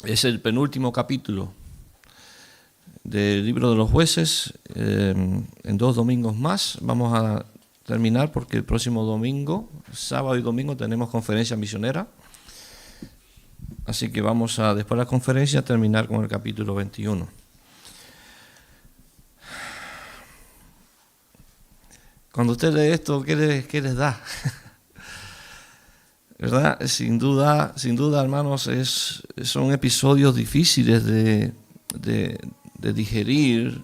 Es el penúltimo capítulo del libro de los jueces. En 2 domingos más vamos a terminar, porque el próximo domingo, sábado y domingo, tenemos conferencia misionera. Así que vamos a, después de la conferencia, terminar con el capítulo 21. Cuando usted lee esto, ¿qué les da? ¿Verdad? Sin duda, hermanos, son episodios difíciles de digerir,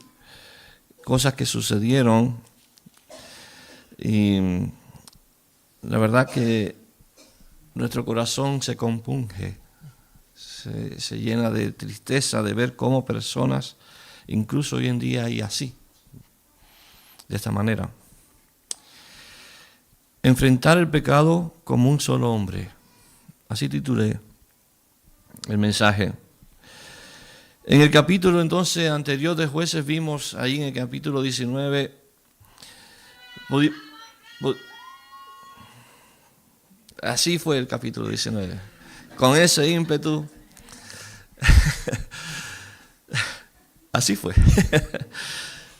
cosas que sucedieron. Y la verdad que nuestro corazón se compunge, se llena de tristeza de ver cómo personas, incluso hoy en día, hay así, de esta manera. Enfrentar el pecado como un solo hombre. Así titulé el mensaje. En el capítulo entonces anterior de Jueces vimos ahí en el capítulo 19. Así fue el capítulo 19. Con ese ímpetu. Así fue.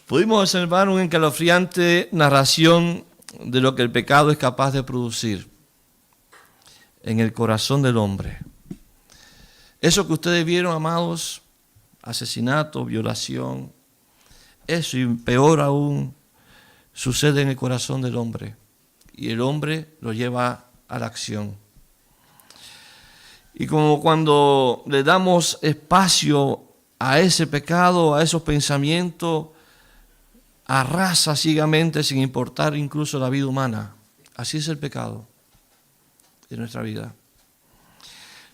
Pudimos observar una escalofriante narración de lo que el pecado es capaz de producir en el corazón del hombre. Eso que ustedes vieron, amados, asesinato, violación, eso y peor aún, sucede en el corazón del hombre. Y el hombre lo lleva a la acción. Y como cuando le damos espacio a ese pecado, a esos pensamientos, arrasa ciegamente sin importar incluso la vida humana. Así es el pecado de nuestra vida.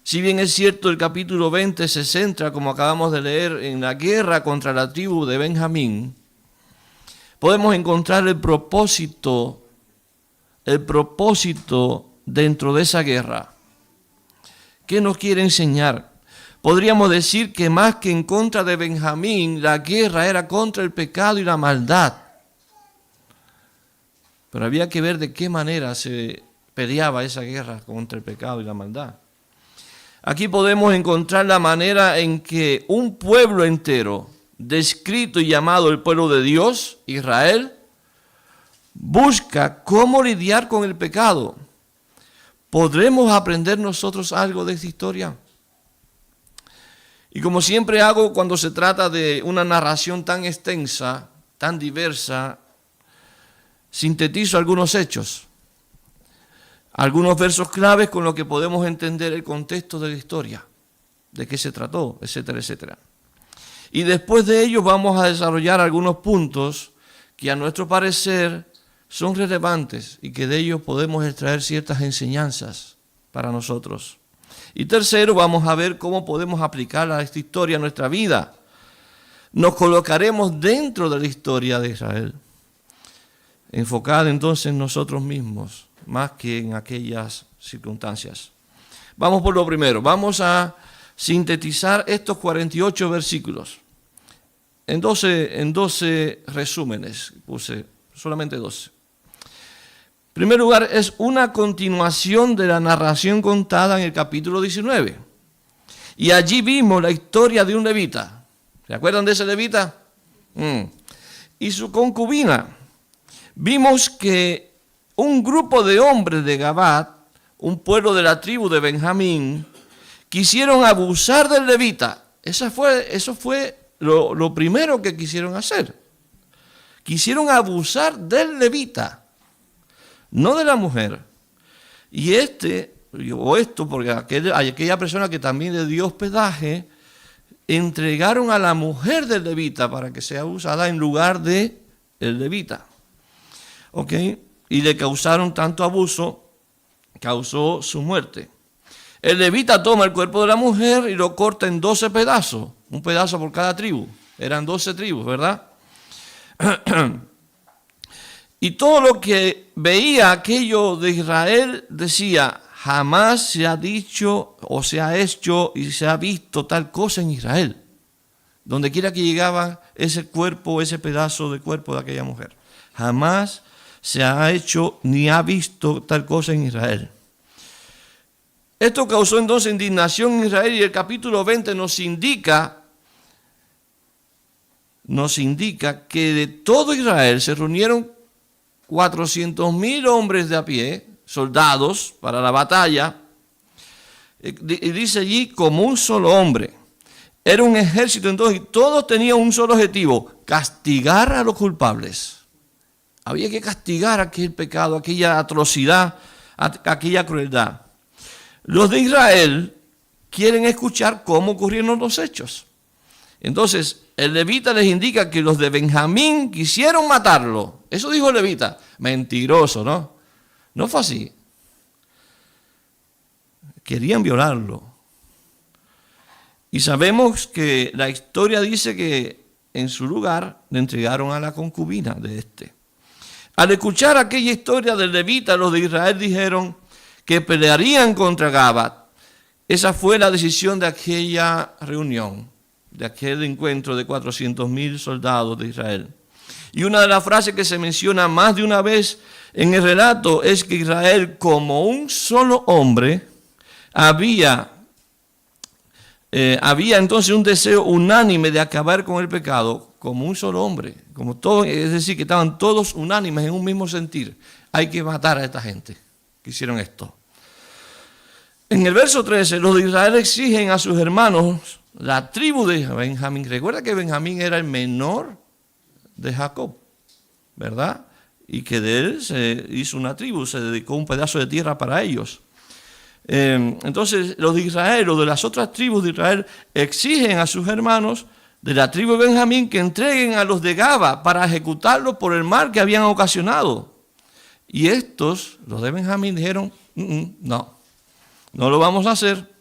Si bien es cierto, el capítulo 20 se centra, como acabamos de leer, en la guerra contra la tribu de Benjamín, podemos encontrar el propósito dentro de esa guerra. ¿Qué nos quiere enseñar? Podríamos decir que más que en contra de Benjamín, la guerra era contra el pecado y la maldad. Pero había que ver de qué manera se peleaba esa guerra contra el pecado y la maldad. Aquí podemos encontrar la manera en que un pueblo entero, descrito y llamado el pueblo de Dios, Israel, busca cómo lidiar con el pecado. ¿Podremos aprender nosotros algo de esta historia? Y como siempre hago cuando se trata de una narración tan extensa, tan diversa, sintetizo algunos hechos, algunos versos claves con los que podemos entender el contexto de la historia, de qué se trató, etcétera, etcétera. Y después de ello vamos a desarrollar algunos puntos que a nuestro parecer son relevantes y que de ellos podemos extraer ciertas enseñanzas para nosotros. Y tercero, vamos a ver cómo podemos aplicar a esta historia a nuestra vida. Nos colocaremos dentro de la historia de Israel, enfocada entonces en nosotros mismos, más que en aquellas circunstancias. Vamos por lo primero, vamos a sintetizar estos 48 versículos en 12 resúmenes, puse solamente 12. En primer lugar, es una continuación de la narración contada en el capítulo 19. Y allí vimos la historia de un levita. ¿Se acuerdan de ese levita? Y su concubina. Vimos que un grupo de hombres de Gabat, un pueblo de la tribu de Benjamín, quisieron abusar del levita. Eso fue lo primero que quisieron hacer. Quisieron abusar del levita, no de la mujer. Y porque aquella persona que también le dio hospedaje, entregaron a la mujer del levita para que sea abusada en lugar de el levita. ¿Ok? Y le causaron tanto abuso, causó su muerte. El levita toma el cuerpo de la mujer y lo corta en 12 pedazos, un pedazo por cada tribu. Eran 12 tribus, ¿verdad? Y todo lo que veía aquello de Israel decía, jamás se ha dicho o se ha hecho y se ha visto tal cosa en Israel. Donde quiera que llegaba ese cuerpo, ese pedazo de cuerpo de aquella mujer. Jamás se ha hecho ni ha visto tal cosa en Israel. Esto causó entonces indignación en Israel y el capítulo 20 nos indica que de todo Israel se reunieron 400,000 hombres de a pie, soldados para la batalla, y dice allí como un solo hombre. Era un ejército entonces y todos tenían un solo objetivo: castigar a los culpables. Había que castigar aquel pecado, aquella atrocidad, aquella crueldad. Los de Israel quieren escuchar cómo ocurrieron los hechos. Entonces, el levita les indica que los de Benjamín quisieron matarlo. Eso dijo el levita. Mentiroso, ¿no? No fue así. Querían violarlo. Y sabemos que la historia dice que en su lugar le entregaron a la concubina de este. Al escuchar aquella historia del levita, los de Israel dijeron que pelearían contra Gabat. Esa fue la decisión de aquella reunión, de aquel encuentro de 400,000 soldados de Israel. Y una de las frases que se menciona más de una vez en el relato es que Israel, como un solo hombre, había entonces un deseo unánime de acabar con el pecado, como un solo hombre, como todos, es decir, que estaban todos unánimes en un mismo sentir. Hay que matar a esta gente que hicieron esto. En el verso 13, los de Israel exigen a sus hermanos, la tribu de Benjamín. Recuerda que Benjamín era el menor de Jacob, ¿verdad? Y que de él se hizo una tribu, se dedicó un pedazo de tierra para ellos. Entonces los de Israel, los de las otras tribus de Israel, exigen a sus hermanos de la tribu de Benjamín que entreguen a los de Gaba para ejecutarlos por el mal que habían ocasionado. Y estos, los de Benjamín, dijeron, no lo vamos a hacer.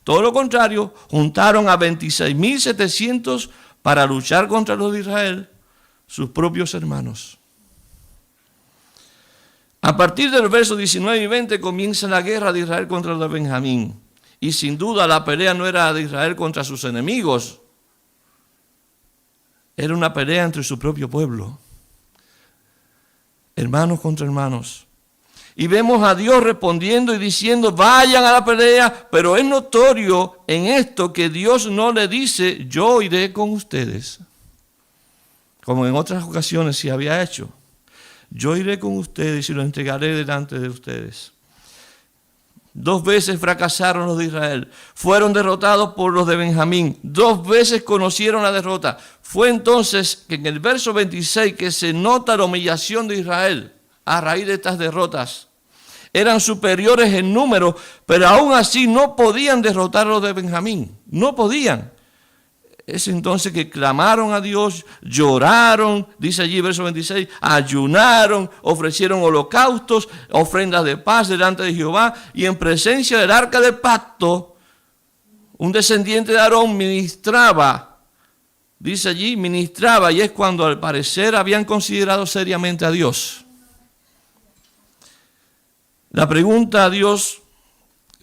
Todo lo contrario, juntaron a 26,700 para luchar contra los de Israel, sus propios hermanos. A partir del verso 19 y 20 comienza la guerra de Israel contra los de Benjamín. Y sin duda la pelea no era de Israel contra sus enemigos. Era una pelea entre su propio pueblo. Hermanos contra hermanos. Y vemos a Dios respondiendo y diciendo, vayan a la pelea, pero es notorio en esto que Dios no le dice, yo iré con ustedes, como en otras ocasiones se había hecho. Yo iré con ustedes y los entregaré delante de ustedes. 2 veces fracasaron los de Israel. Fueron derrotados por los de Benjamín. 2 veces conocieron la derrota. Fue entonces que en el verso 26 que se nota la humillación de Israel a raíz de estas derrotas. Eran superiores en número, pero aún así no podían derrotar a los de Benjamín. No podían. Es entonces que clamaron a Dios, lloraron, dice allí verso 26, ayunaron, ofrecieron holocaustos, ofrendas de paz delante de Jehová, y en presencia del arca del pacto, un descendiente de Aarón ministraba, dice allí, ministraba, y es cuando al parecer habían considerado seriamente a Dios. La pregunta a Dios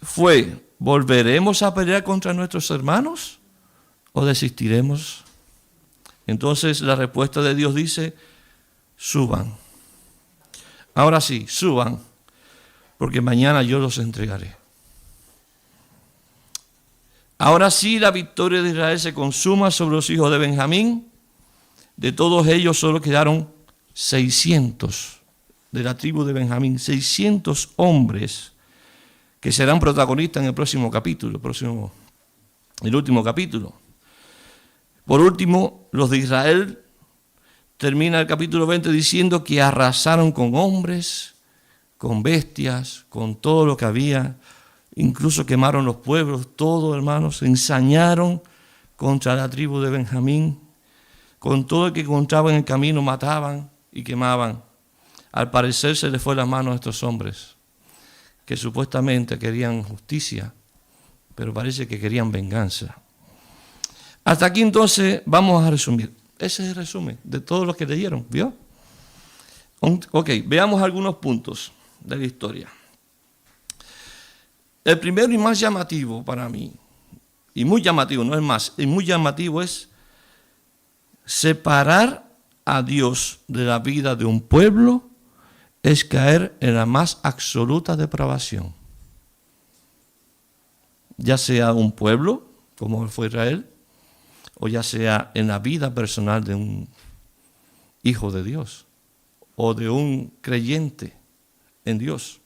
fue, ¿volveremos a pelear contra nuestros hermanos o desistiremos? Entonces la respuesta de Dios dice, suban. Ahora sí, suban, porque mañana yo los entregaré. Ahora sí la victoria de Israel se consuma sobre los hijos de Benjamín. De todos ellos solo quedaron 600 de la tribu de Benjamín, 600 hombres que serán protagonistas en el próximo capítulo, el último capítulo. Por último, los de Israel, termina el capítulo 20 diciendo que arrasaron con hombres, con bestias, con todo lo que había, incluso quemaron los pueblos, todo, hermanos, se ensañaron contra la tribu de Benjamín, con todo el que encontraban en el camino mataban y quemaban. Al parecer se les fue las manos a estos hombres, que supuestamente querían justicia, pero parece que querían venganza. Hasta aquí entonces vamos a resumir. Ese es el resumen de todo lo que leyeron, ¿vio? Ok, veamos algunos puntos de la historia. El primero y más llamativo para mí, y muy llamativo, no es más, y muy llamativo es separar a Dios de la vida de un pueblo es caer en la más absoluta depravación. ya sea un pueblo, como fue Israel, o ya sea en la vida personal de un hijo de Dios o de un creyente en Dios.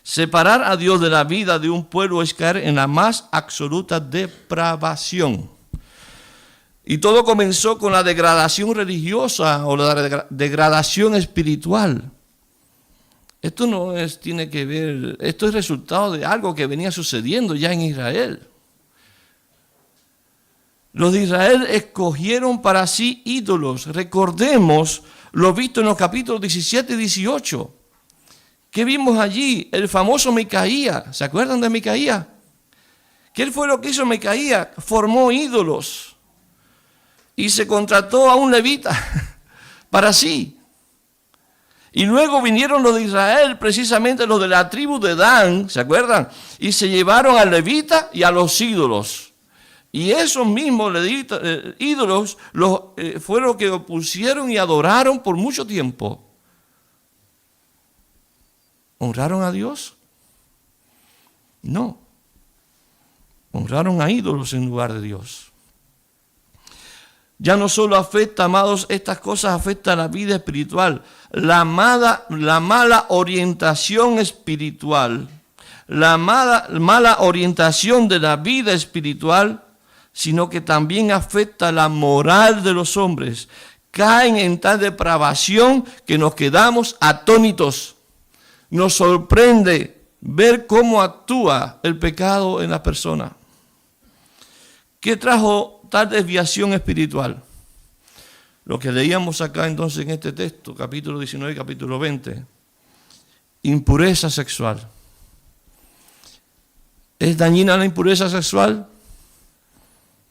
Separar a Dios de la vida de un pueblo es caer en la más absoluta depravación. Y todo comenzó con la degradación religiosa o la degradación espiritual. Esto no tiene que ver, esto es resultado de algo que venía sucediendo ya en Israel. Los de Israel escogieron para sí ídolos. Recordemos lo visto en los capítulos 17 y 18. ¿Qué vimos allí? El famoso Micaías. ¿Se acuerdan de Micaías? ¿Qué fue lo que hizo Micaías? Formó ídolos y se contrató a un levita para sí. Y luego vinieron los de Israel, precisamente los de la tribu de Dan, ¿se acuerdan? Y se llevaron al levita y a los ídolos. Y esos mismos ídolos fueron los que opusieron y adoraron por mucho tiempo. ¿Honraron a Dios? No. Honraron a ídolos en lugar de Dios. Ya no solo afecta, amados, estas cosas afectan la vida espiritual. La mala orientación espiritual, la mala orientación de la vida espiritual, sino que también afecta la moral de los hombres. Caen en tal depravación que nos quedamos atónitos. Nos sorprende ver cómo actúa el pecado en la persona. ¿Qué trajo tal desviación espiritual? Lo que leíamos acá entonces en este texto, capítulo 19 y capítulo 20. Impureza sexual. ¿Es dañina la impureza sexual?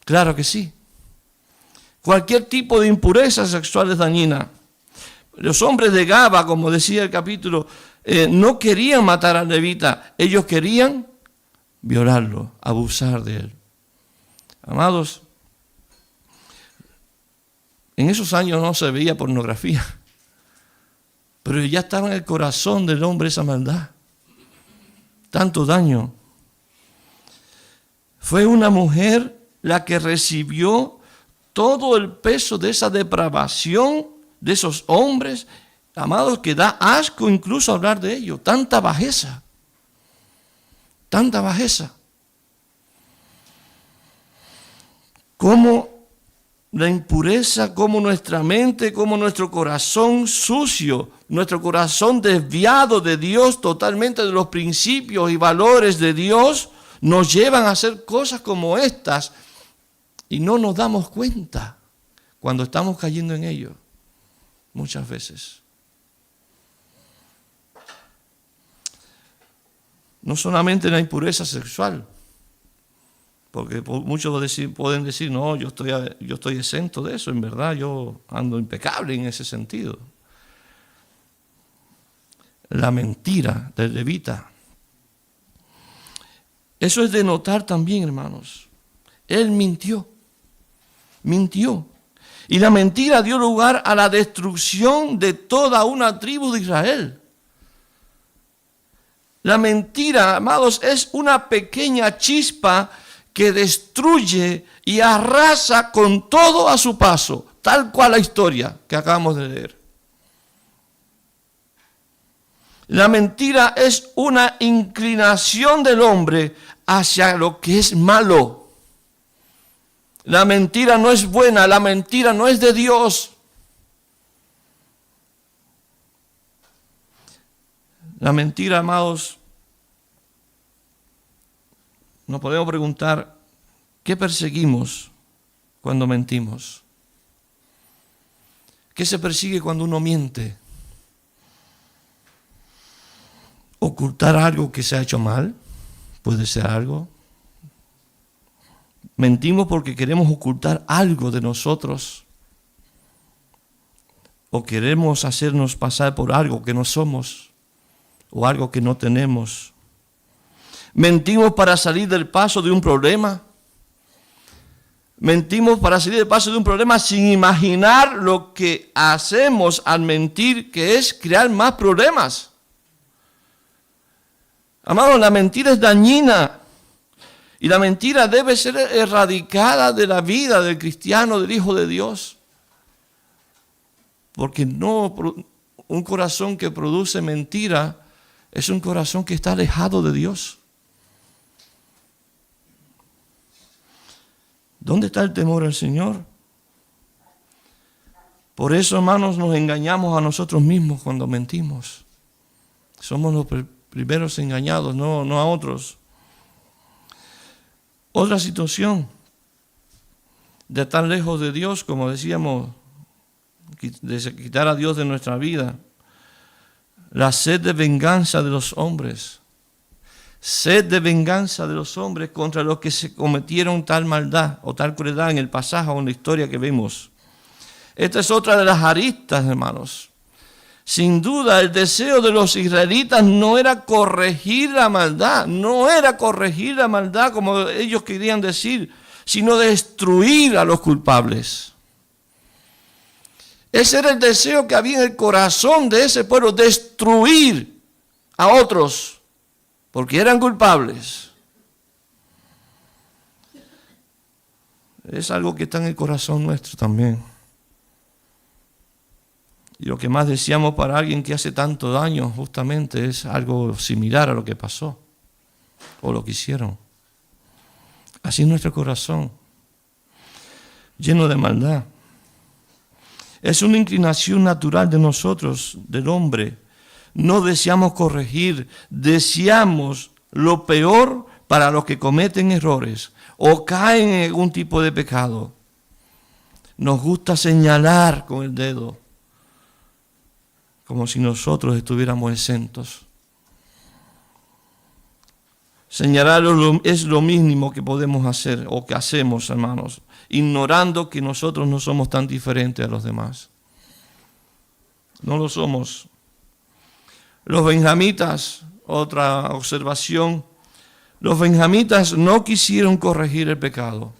Claro que sí. Cualquier tipo de impureza sexual es dañina. Los hombres de Gaba, como decía el capítulo, no querían matar al levita. Ellos querían violarlo, abusar de él. Amados, en esos años no se veía pornografía, pero ya estaba en el corazón del hombre esa maldad. Tanto daño. Fue una mujer la que recibió todo el peso de esa depravación de esos hombres, amados, que da asco incluso hablar de ello. Tanta bajeza. Tanta bajeza. Cómo la impureza, cómo nuestra mente, cómo nuestro corazón sucio, nuestro corazón desviado de Dios, totalmente de los principios y valores de Dios, nos llevan a hacer cosas como estas y no nos damos cuenta cuando estamos cayendo en ello, muchas veces. No solamente la impureza sexual, porque muchos pueden decir, no, yo estoy exento de eso, en verdad yo ando impecable en ese sentido. La mentira del levita. Eso es de notar también, hermanos. Él mintió. Y la mentira dio lugar a la destrucción de toda una tribu de Israel. La mentira, amados, es una pequeña chispa que destruye y arrasa con todo a su paso, tal cual la historia que acabamos de leer. La mentira es una inclinación del hombre hacia lo que es malo. La mentira no es buena, la mentira no es de Dios. La mentira, amados, nos podemos preguntar, ¿qué perseguimos cuando mentimos? ¿Qué se persigue cuando uno miente? ¿Ocultar algo que se ha hecho mal? ¿Puede ser algo? Mentimos porque queremos ocultar algo de nosotros o queremos hacernos pasar por algo que no somos o algo que no tenemos. Mentimos para salir del paso de un problema. Mentimos para salir del paso de un problema sin imaginar lo que hacemos al mentir, que es crear más problemas. Amados, la mentira es dañina Y la mentira debe ser erradicada de la vida del cristiano, del Hijo de Dios. Porque un corazón que produce mentira es un corazón que está alejado de Dios. ¿Dónde está el temor al Señor? Por eso, hermanos, nos engañamos a nosotros mismos cuando mentimos. Somos los primeros engañados, no a otros. Otra situación de estar lejos de Dios, como decíamos, de quitar a Dios de nuestra vida. La sed de venganza de los hombres. Sed de venganza de los hombres contra los que se cometieron tal maldad o tal crueldad en el pasaje o en la historia que vemos. Esta es otra de las aristas, hermanos. Sin duda, el deseo de los israelitas no era corregir la maldad, como ellos querían decir, sino destruir a los culpables. Ese era el deseo que había en el corazón de ese pueblo, destruir a otros, porque eran culpables. Es algo que está en el corazón nuestro también. Y lo que más deseamos para alguien que hace tanto daño justamente es algo similar a lo que pasó o lo que hicieron. Así es nuestro corazón, lleno de maldad. Es una inclinación natural de nosotros, del hombre. No deseamos corregir, deseamos lo peor para los que cometen errores o caen en algún tipo de pecado. Nos gusta señalar con el dedo, como si nosotros estuviéramos exentos. Señalarlo es lo mínimo que podemos hacer o que hacemos, hermanos, ignorando que nosotros no somos tan diferentes a los demás. No lo somos. Los benjamitas, otra observación, los benjamitas no quisieron corregir el pecado.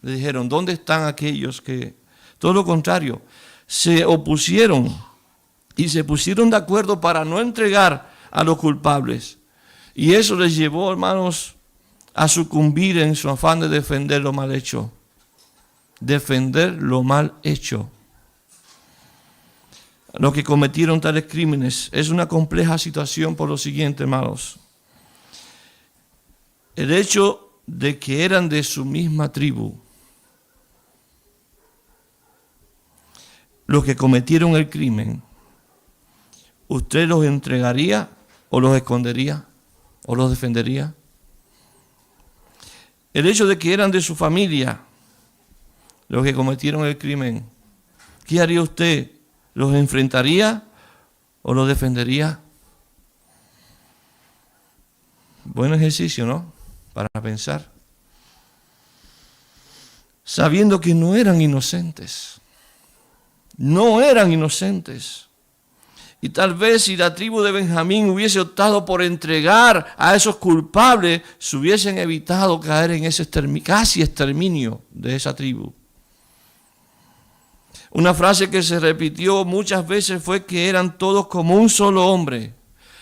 Le dijeron, ¿dónde están aquellos que...? Todo lo contrario, se opusieron y se pusieron de acuerdo para no entregar a los culpables. Y eso les llevó, hermanos, a sucumbir en su afán de defender lo mal hecho. Defender lo mal hecho. Los que cometieron tales crímenes es una compleja situación por lo siguiente, hermanos. El hecho de que eran de su misma tribu. Los que cometieron el crimen, ¿usted los entregaría o los escondería o los defendería? El hecho de que eran de su familia, los que cometieron el crimen, ¿qué haría usted? ¿Los enfrentaría o los defendería? Buen ejercicio, ¿no? Para pensar. Sabiendo que no eran inocentes. No eran inocentes. Y tal vez si la tribu de Benjamín hubiese optado por entregar a esos culpables, se hubiesen evitado caer en ese casi exterminio de esa tribu. Una frase que se repitió muchas veces fue que eran todos como un solo hombre.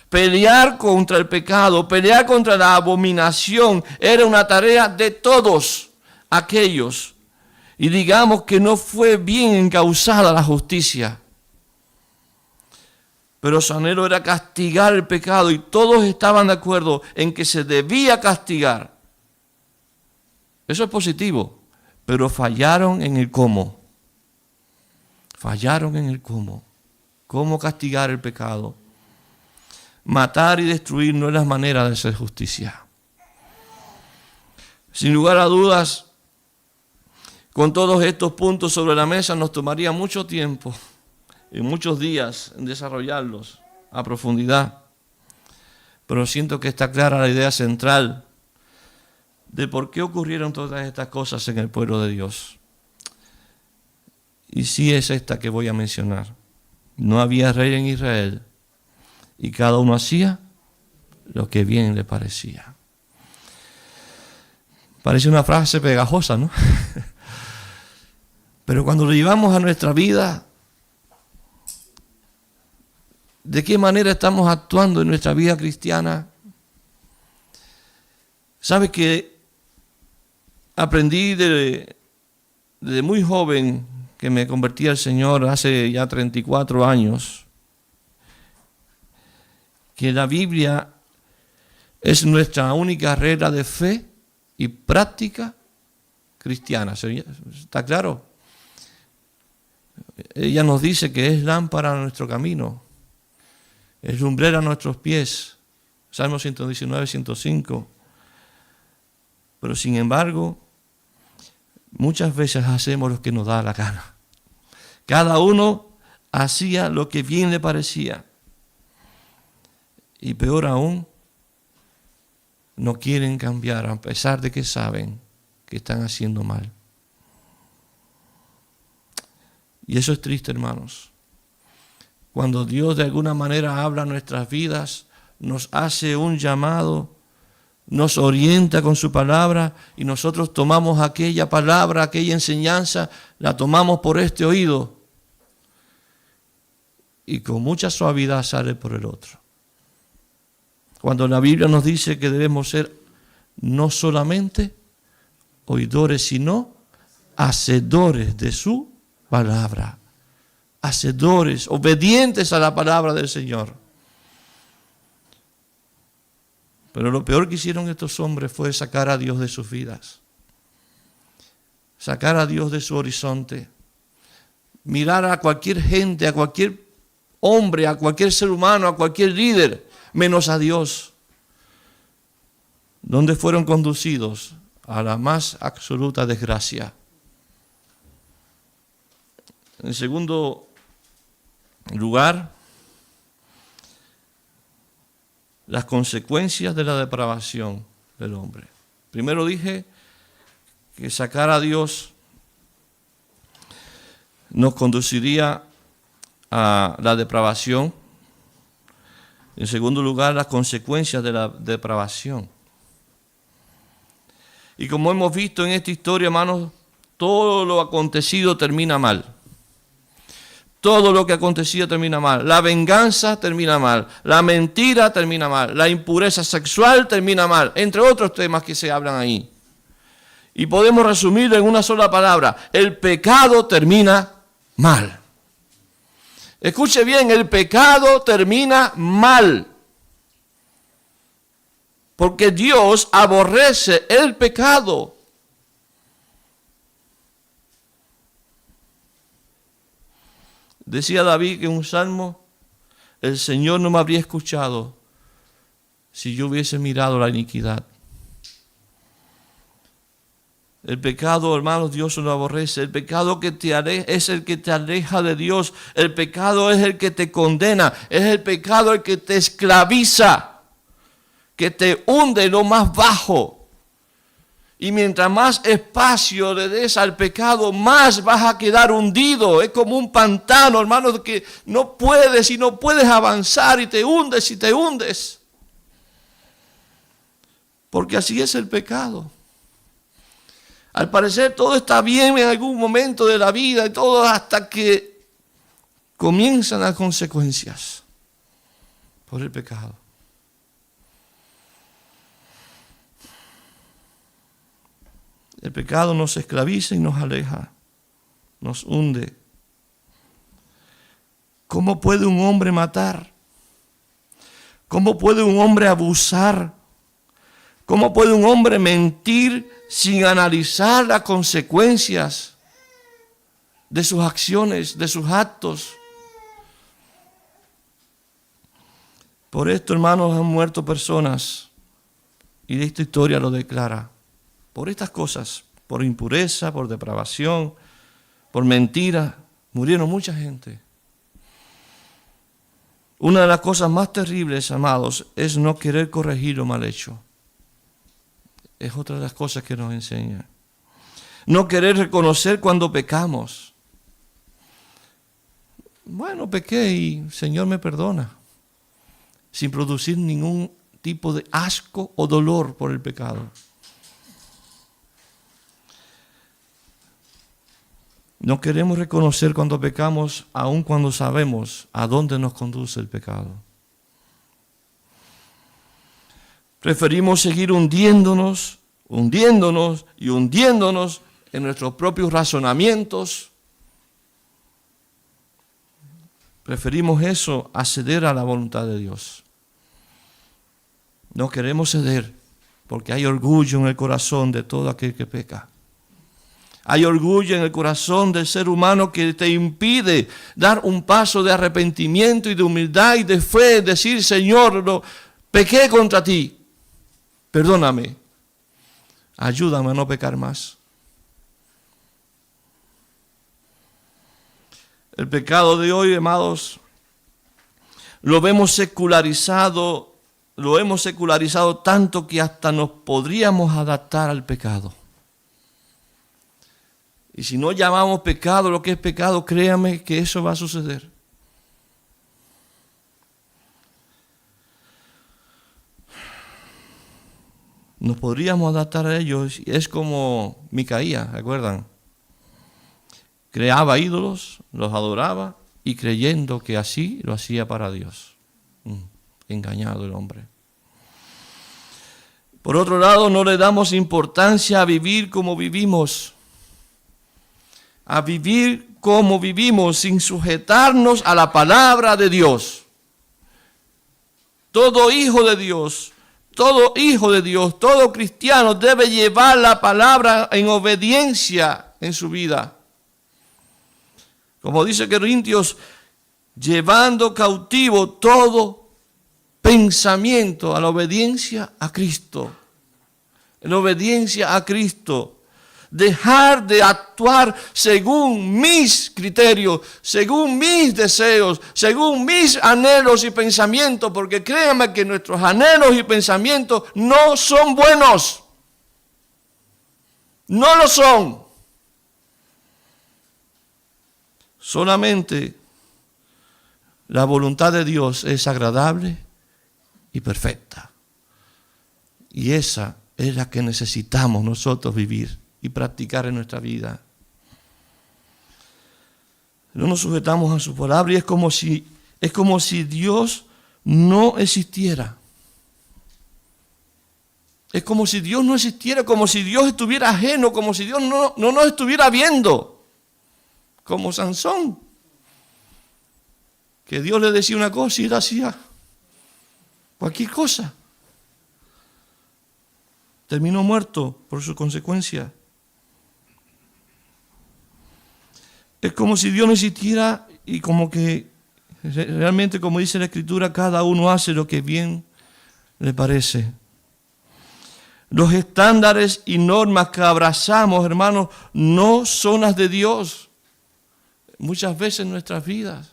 Pelear contra el pecado, pelear contra la abominación, era una tarea de todos aquellos. Y digamos que no fue bien encauzada la justicia. Pero su anhelo era castigar el pecado y todos estaban de acuerdo en que se debía castigar. Eso es positivo, pero fallaron en el cómo. Fallaron en el cómo. ¿Cómo castigar el pecado? Matar y destruir no es la manera de hacer justicia. Sin lugar a dudas, con todos estos puntos sobre la mesa nos tomaría mucho tiempo y muchos días en desarrollarlos a profundidad. Pero siento que está clara la idea central de por qué ocurrieron todas estas cosas en el pueblo de Dios. Y sí es esta que voy a mencionar. No había rey en Israel y cada uno hacía lo que bien le parecía. Parece una frase pegajosa, ¿no? Pero cuando lo llevamos a nuestra vida, ¿de qué manera estamos actuando en nuestra vida cristiana? ¿Sabe que aprendí desde muy joven, que me convertí al Señor hace ya 34 años, que la Biblia es nuestra única regla de fe y práctica cristiana. ¿Está claro? Ella nos dice que es lámpara a nuestro camino, es lumbrera a nuestros pies. Salmo 119, 105. Pero sin embargo, muchas veces hacemos lo que nos da la gana. Cada uno hacía lo que bien le parecía. Y peor aún, no quieren cambiar a pesar de que saben que están haciendo mal. Y eso es triste, hermanos. Cuando Dios de alguna manera habla a nuestras vidas, nos hace un llamado, nos orienta con su palabra y nosotros tomamos aquella palabra, aquella enseñanza, la tomamos por este oído y con mucha suavidad sale por el otro. Cuando la Biblia nos dice que debemos ser no solamente oidores, sino hacedores de su palabra. Hacedores, obedientes a la palabra del Señor. Pero lo peor que hicieron estos hombres fue sacar a Dios de sus vidas. Sacar a Dios de su horizonte. Mirar a cualquier gente, a cualquier hombre, a cualquier ser humano, a cualquier líder, menos a Dios. Donde fueron conducidos a la más absoluta desgracia. En segundo lugar, las consecuencias de la depravación del hombre. Primero dije que sacar a Dios nos conduciría a la depravación. En segundo lugar, las consecuencias de la depravación. Y como hemos visto en esta historia, hermanos, todo lo acontecido termina mal. Todo lo que ha acontecido termina mal. La venganza termina mal. La mentira termina mal. La impureza sexual termina mal. Entre otros temas que se hablan ahí. Y podemos resumirlo en una sola palabra. El pecado termina mal. Escuche bien, el pecado termina mal. Porque Dios aborrece el pecado. Decía David en un salmo, el Señor no me habría escuchado si yo hubiese mirado la iniquidad. El pecado, hermanos, Dios lo aborrece. El pecado que te aleja, es el que te aleja de Dios. El pecado es el que te condena. Es el pecado el que te esclaviza, que te hunde en lo más bajo. Y mientras más espacio le des al pecado, más vas a quedar hundido. Es como un pantano, hermano, que no puedes y no puedes avanzar y te hundes y te hundes. Porque así es el pecado. Al parecer todo está bien en algún momento de la vida y todo hasta que comienzan las consecuencias por el pecado. El pecado nos esclaviza y nos aleja, nos hunde. ¿Cómo puede un hombre matar? ¿Cómo puede un hombre abusar? ¿Cómo puede un hombre mentir sin analizar las consecuencias de sus acciones, de sus actos? Por esto, hermanos, han muerto personas, y esta historia lo declara. Por estas cosas, por impureza, por depravación, por mentira, murieron mucha gente. Una de las cosas más terribles, amados, es no querer corregir lo mal hecho. Es otra de las cosas que nos enseña. No querer reconocer cuando pecamos. Bueno, pequé y el Señor me perdona. Sin producir ningún tipo de asco o dolor por el pecado. No queremos reconocer cuando pecamos, aun cuando sabemos a dónde nos conduce el pecado. Preferimos seguir hundiéndonos hundiéndonos y hundiéndonos en nuestros propios razonamientos. Preferimos eso a ceder a la voluntad de Dios. No queremos ceder porque hay orgullo en el corazón de todo aquel que peca. Hay orgullo en el corazón del ser humano que te impide dar un paso de arrepentimiento y de humildad y de fe, decir, Señor, pequé contra ti, perdóname, ayúdame a no pecar más. El pecado de hoy, amados, lo hemos secularizado tanto que hasta nos podríamos adaptar al pecado. Y si no llamamos pecado lo que es pecado, créame que eso va a suceder. Nos podríamos adaptar a ellos. Es como Micaías, ¿recuerdan? Creaba ídolos, los adoraba y creyendo que así lo hacía para Dios. Engañado el hombre. Por otro lado, no le damos importancia a vivir como vivimos. A vivir como vivimos sin sujetarnos a la palabra de Dios. Todo hijo de Dios, todo cristiano debe llevar la palabra en obediencia en su vida. Como dice Corintios, llevando cautivo todo pensamiento a la obediencia a Cristo. En obediencia a Cristo. Dejar de actuar según mis criterios, según mis deseos, según mis anhelos y pensamientos, porque créanme que nuestros anhelos y pensamientos no son buenos. No lo son. Solamente la voluntad de Dios es agradable y perfecta. Y esa es la que necesitamos nosotros vivir y practicar en nuestra vida. No nos sujetamos a su palabra y es como si Dios no existiera. Es como si Dios no existiera, como si Dios estuviera ajeno, como si Dios no nos estuviera viendo. Como Sansón, que Dios le decía una cosa y él hacía cualquier cosa. Terminó muerto por su consecuencia. Es como si Dios no existiera y como que realmente, como dice la Escritura, cada uno hace lo que bien le parece. Los estándares y normas que abrazamos, hermanos, no son las de Dios. Muchas veces en nuestras vidas.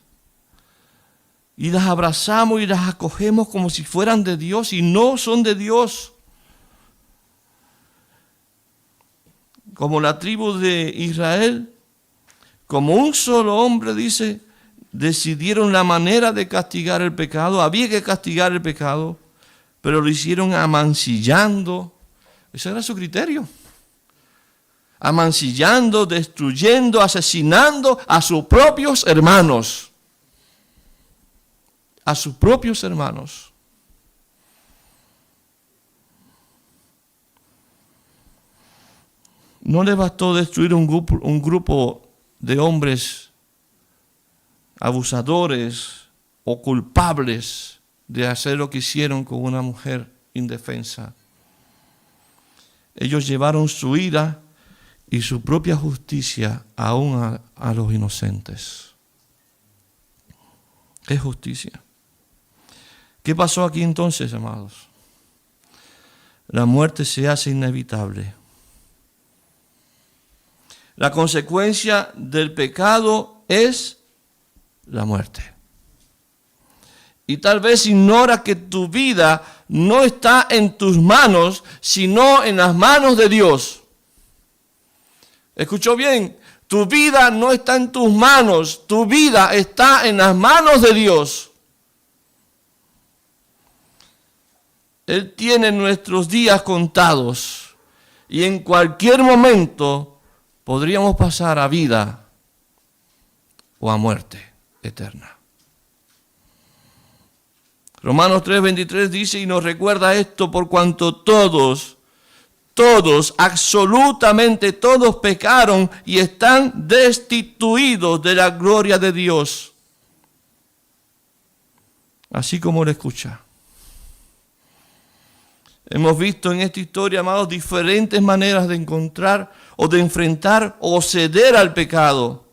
Y las abrazamos y las acogemos como si fueran de Dios y no son de Dios. Como la tribu de Israel, como un solo hombre, dice, decidieron la manera de castigar el pecado. Había que castigar el pecado, pero lo hicieron amancillando. Ese era su criterio. Amancillando, destruyendo, asesinando a sus propios hermanos. A sus propios hermanos. No les bastó destruir un grupo de hombres abusadores o culpables de hacer lo que hicieron con una mujer indefensa. Ellos llevaron su ira y su propia justicia aún a los inocentes. ¿Qué justicia? ¿Qué pasó aquí entonces, amados? La muerte se hace inevitable. La consecuencia del pecado es la muerte. Y tal vez ignora que tu vida no está en tus manos, sino en las manos de Dios. ¿Escuchó bien? Tu vida no está en tus manos, tu vida está en las manos de Dios. Él tiene nuestros días contados y en cualquier momento podríamos pasar a vida o a muerte eterna. Romanos 3:23 dice y nos recuerda esto por cuanto todos Todos, absolutamente todos pecaron y están destituidos de la gloria de Dios. Así como lo escucha. Hemos visto en esta historia, amados, diferentes maneras de encontrar o de enfrentar o ceder al pecado.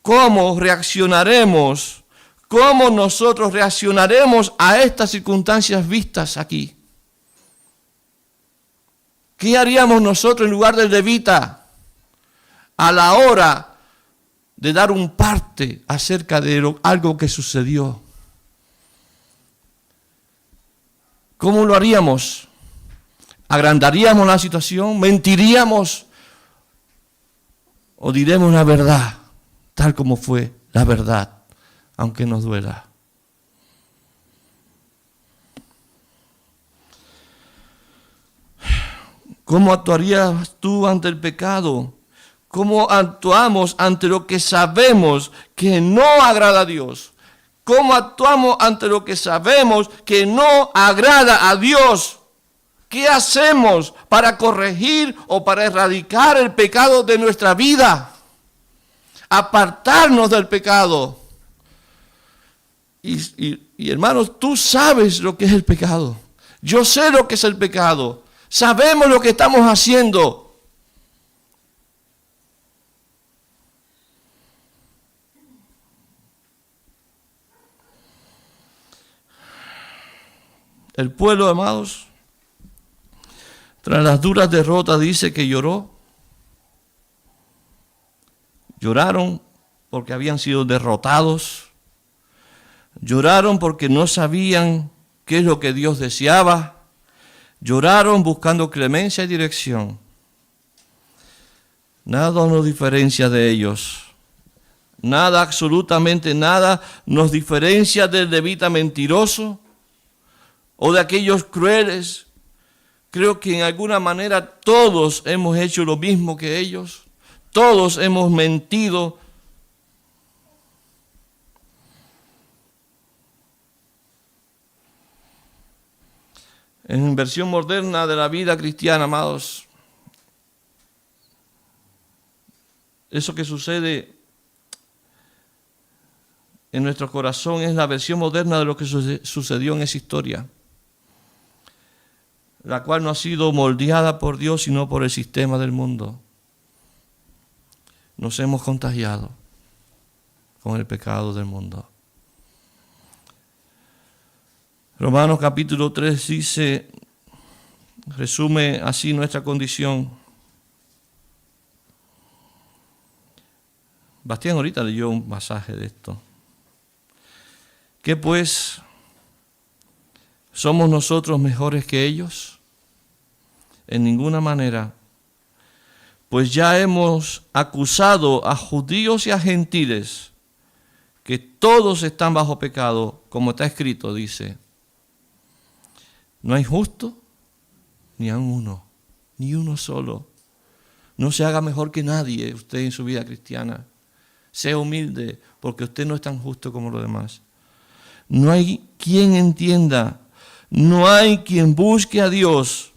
¿Cómo reaccionaremos? ¿Cómo nosotros reaccionaremos a estas circunstancias vistas aquí? ¿Qué haríamos nosotros en lugar del levita a la hora de dar un parte acerca de algo que sucedió? ¿Cómo lo haríamos? ¿Agrandaríamos la situación? ¿Mentiríamos? ¿O diremos la verdad, tal como fue la verdad, aunque nos duela? ¿Cómo actuarías tú ante el pecado? ¿Cómo actuamos ante lo que sabemos que no agrada a Dios? ¿Cómo actuamos ante lo que sabemos que no agrada a Dios? ¿Qué hacemos para corregir o para erradicar el pecado de nuestra vida? Apartarnos del pecado. Y hermanos, tú sabes lo que es el pecado. Yo sé lo que es el pecado. Sabemos lo que estamos haciendo. El pueblo, amados, tras las duras derrotas, dice que lloró. Lloraron porque habían sido derrotados. Lloraron porque no sabían qué es lo que Dios deseaba. Lloraron buscando clemencia y dirección. Nada nos diferencia de ellos. Nada, absolutamente nada, nos diferencia del levita mentiroso o de aquellos crueles. Creo que en alguna manera todos hemos hecho lo mismo que ellos. Todos hemos mentido. En versión moderna de la vida cristiana, amados, eso que sucede en nuestro corazón es la versión moderna de lo que sucedió en esa historia, la cual no ha sido moldeada por Dios, sino por el sistema del mundo. Nos hemos contagiado con el pecado del mundo. Romanos capítulo 3 dice, resume así nuestra condición. Bastián ahorita leyó un pasaje de esto. ¿Qué pues? ¿Somos nosotros mejores que ellos? En ninguna manera. Pues ya hemos acusado a judíos y a gentiles que todos están bajo pecado, como está escrito, dice. No hay justo, ni a uno, ni uno solo. No se haga mejor que nadie usted en su vida cristiana. Sea humilde, porque usted no es tan justo como los demás. No hay quien entienda, no hay quien busque a Dios.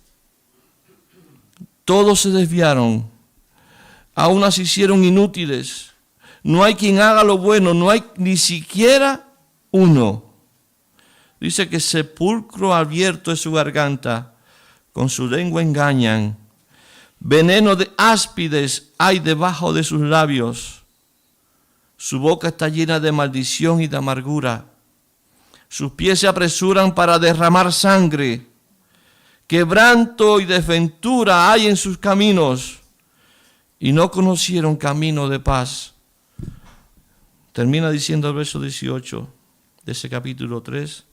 Todos se desviaron, a unas se hicieron inútiles. No hay quien haga lo bueno, no hay ni siquiera uno. Dice que sepulcro abierto es su garganta, con su lengua engañan. Veneno de áspides hay debajo de sus labios. Su boca está llena de maldición y de amargura. Sus pies se apresuran para derramar sangre. Quebranto y desventura hay en sus caminos. Y no conocieron camino de paz. Termina diciendo el verso 18 de ese capítulo 3.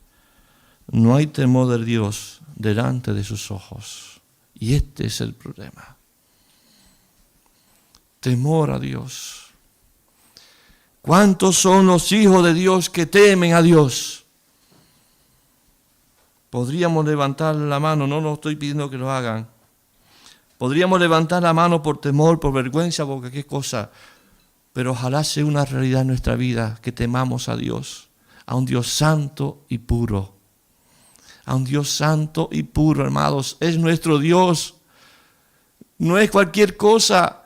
No hay temor de Dios delante de sus ojos. Y este es el problema. Temor a Dios. ¿Cuántos son los hijos de Dios que temen a Dios? Podríamos levantar la mano, no lo estoy pidiendo que lo hagan. Podríamos levantar la mano por temor, por vergüenza, por cualquier cosa. Pero ojalá sea una realidad en nuestra vida que temamos a Dios, a un Dios santo y puro. A un Dios santo y puro, hermanos, es nuestro Dios. no es cualquier cosa,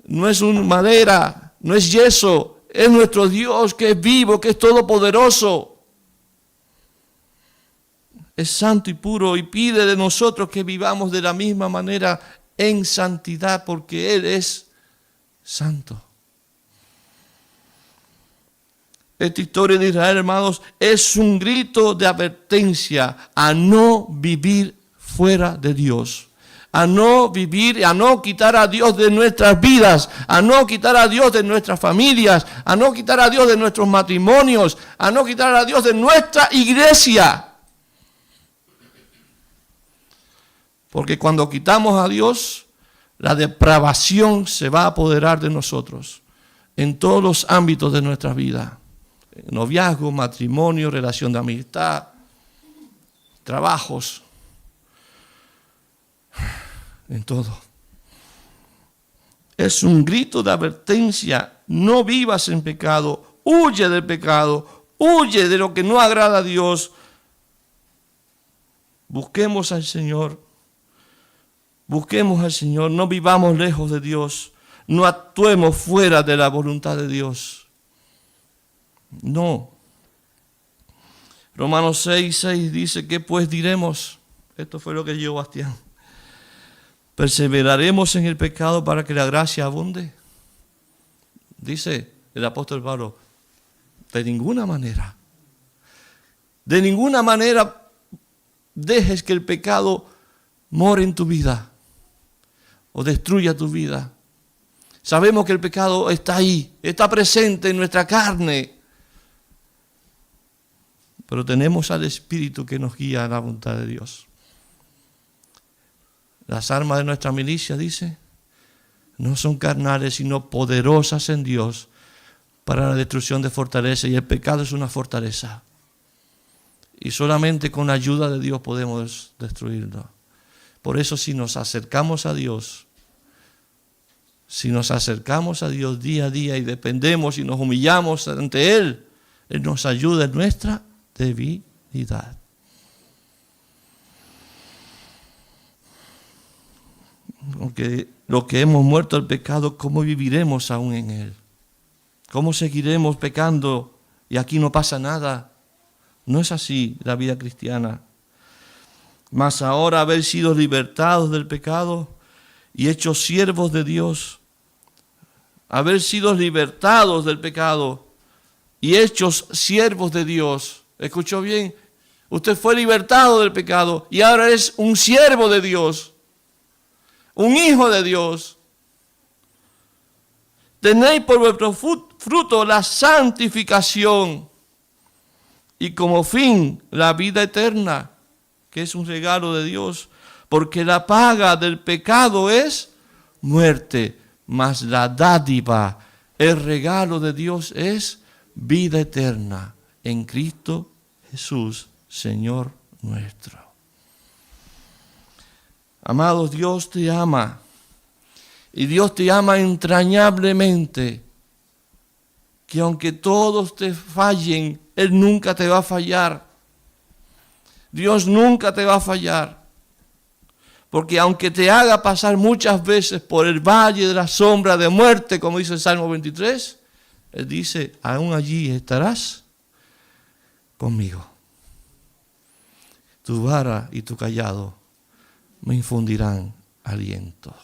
no es una madera, no es yeso, es nuestro Dios que es vivo, que es todopoderoso. Es santo y puro y pide de nosotros que vivamos de la misma manera en santidad porque Él es santo. Esta historia de Israel, hermanos, es un grito de advertencia a no vivir fuera de Dios. A no vivir, a no quitar a Dios de nuestras vidas, a no quitar a Dios de nuestras familias, a no quitar a Dios de nuestros matrimonios, a no quitar a Dios de nuestra iglesia. Porque cuando quitamos a Dios, la depravación se va a apoderar de nosotros en todos los ámbitos de nuestra vida. Noviazgo, matrimonio, relación de amistad, trabajos, en todo. Es un grito de advertencia, no vivas en pecado, huye del pecado, huye de lo que no agrada a Dios. Busquemos al Señor, no vivamos lejos de Dios, no actuemos fuera de la voluntad de Dios. No. Romanos 6:6 dice, ¿qué pues diremos? Esto fue lo que llegó Bastián. ¿Perseveraremos en el pecado para que la gracia abunde? Dice el apóstol Pablo, de ninguna manera. De ninguna manera dejes que el pecado more en tu vida o destruya tu vida. Sabemos que el pecado está ahí, está presente en nuestra carne. Pero tenemos al Espíritu que nos guía a la voluntad de Dios. Las armas de nuestra milicia, dice, no son carnales, sino poderosas en Dios para la destrucción de fortalezas. Y el pecado es una fortaleza. Y solamente con la ayuda de Dios podemos destruirlo. Por eso si nos acercamos a Dios, día a día y dependemos y nos humillamos ante Él, Él nos ayuda en nuestra debilidad. Porque lo que hemos muerto al pecado, ¿cómo viviremos aún en él? ¿Cómo seguiremos pecando y aquí no pasa nada? No es así la vida cristiana. Mas ahora haber sido libertados del pecado y hechos siervos de Dios, haber sido libertados del pecado y hechos siervos de Dios. ¿Escuchó bien? Usted fue libertado del pecado y ahora es un siervo de Dios, un hijo de Dios. Tenéis por vuestro fruto la santificación y como fin la vida eterna, que es un regalo de Dios, porque la paga del pecado es muerte, mas la dádiva, el regalo de Dios es vida eterna en Cristo Jesús, Señor nuestro. Amados, Dios te ama. Y Dios te ama entrañablemente. Que aunque todos te fallen, Él nunca te va a fallar. Dios nunca te va a fallar. Porque aunque te haga pasar muchas veces por el valle de la sombra de muerte, como dice el Salmo 23, Él dice, aún allí estarás conmigo. Tu vara y tu cayado me infundirán aliento.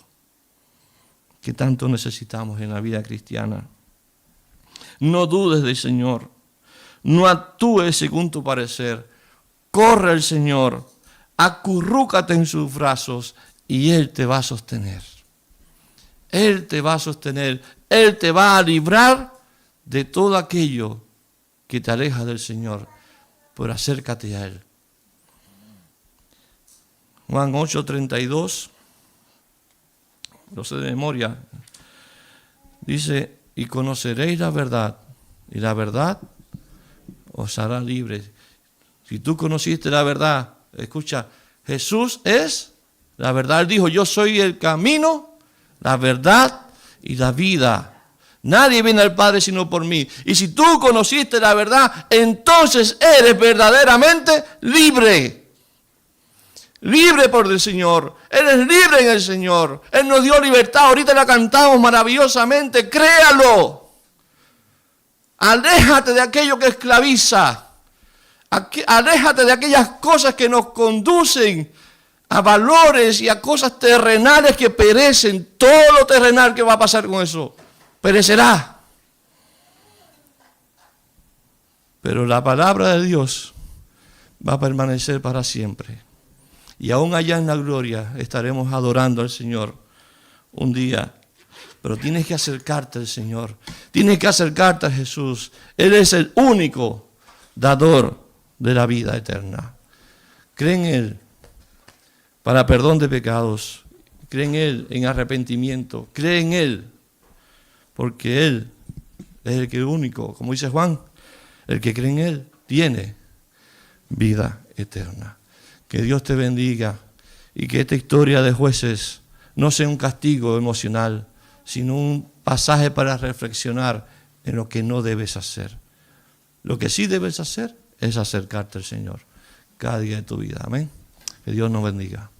Que tanto necesitamos en la vida cristiana. No dudes del Señor. No actúes según tu parecer. Corre al Señor. Acurrúcate en sus brazos y Él te va a sostener. Él te va a sostener. Él te va a librar de todo aquello que te aleja del Señor. Pero acércate a Él. Juan 8:32, lo sé de memoria, dice, y conoceréis la verdad, y la verdad os hará libres. Si tú conociste la verdad, escucha, Jesús es la verdad. Él dijo, yo soy el camino, la verdad y la vida. Nadie viene al Padre sino por mí. Y si tú conociste la verdad, entonces eres verdaderamente libre. libre por el Señor. Eres libre en el Señor. Él nos dio libertad. Ahorita la cantamos maravillosamente. Créalo. Aléjate de aquello que esclaviza. Aléjate de aquellas cosas que nos conducen a valores y a cosas terrenales que perecen. Todo lo terrenal que va a pasar con eso perecerá. Pero la palabra de Dios va a permanecer para siempre. Y aún allá en la gloria estaremos adorando al Señor un día. Pero tienes que acercarte al Señor. Tienes que acercarte a Jesús. Él es el único dador de la vida eterna. Cree en Él para perdón de pecados. Cree en Él en arrepentimiento. Cree en Él porque Él es el que único, como dice Juan, el que cree en Él tiene vida eterna. Que Dios te bendiga y que esta historia de Jueces no sea un castigo emocional, sino un pasaje para reflexionar en lo que no debes hacer. Lo que sí debes hacer es acercarte al Señor cada día de tu vida. Amén. Que Dios nos bendiga.